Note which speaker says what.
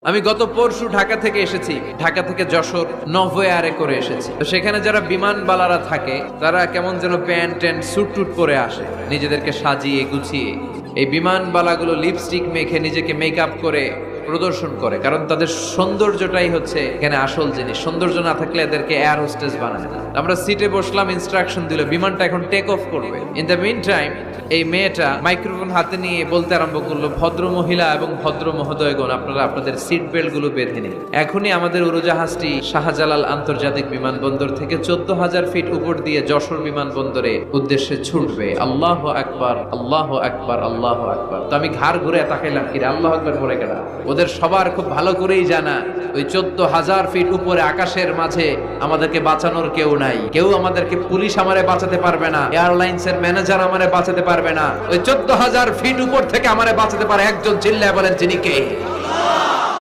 Speaker 1: আমি গত পরশু ঢাকা থেকে এসেছি, ঢাকা থেকে যশোর নভোয়ারে করে এসেছি। তো সেখানে যারা বিমানবালারা থাকে তারা কেমন যেন প্যান্ট ট্যান্ট স্যুট টুট পরে আসে, নিজেদেরকে সাজিয়ে গুছিয়ে। এই বিমানবালাগুলো লিপস্টিক মেখে নিজেকে মেকআপ করে প্রদর্শন করে, কারণ তাদের সৌন্দর্যটাই হচ্ছে এখানে আসল জিনিস। সৌন্দর্য না থাকলে এদেরকে এয়ার হোস্টেস বানায় না। আমরা সিটে বসলাম, ইনস্ট্রাকশন দিল বিমানটা এখন টেক অফ করবে। ইন দ্য মিন টাইম এই মেয়েটা মাইক্রোফোন হাতে নিয়ে বলতে আরম্ভ করলো, ভদ্র মহিলা এবং ভদ্র মহোদয়গণ, আপনারা আপনাদের সিট বেল্ট গুলো বেঁধে নিন। এখনই আমাদের উড়োজাহাজটি শাহজালাল আন্তর্জাতিক বিমানবন্দর থেকে 14,000 ফিট উপর দিয়ে যশোর বিমানবন্দরে উদ্দেশ্যে ছুটবে। আল্লাহ আকবার, আল্লাহ আকবার, আল্লাহ আকবার। তো আমি ঘাড় ঘুরে তাকাইলাম, কিরে আল্লাহ আকবার বলে কেনা? ওদের সবার খুব ভালো করেই জানা ওই 14,000 ফিট উপরে আকাশের মাঝে আমাদেরকে বাঁচানোর কেউ নাই। কেউ আমাদেরকে, পুলিশ আমারে বাঁচাতে পারবে না, এয়ারলাইন্স এর ম্যানেজার আমারে বাঁচাতে পারবে না। ওই 14,000 ফিট উপর থেকে আমারে বাঁচাতে পারে একজন, চিল্লায় বলেন যিনি কে?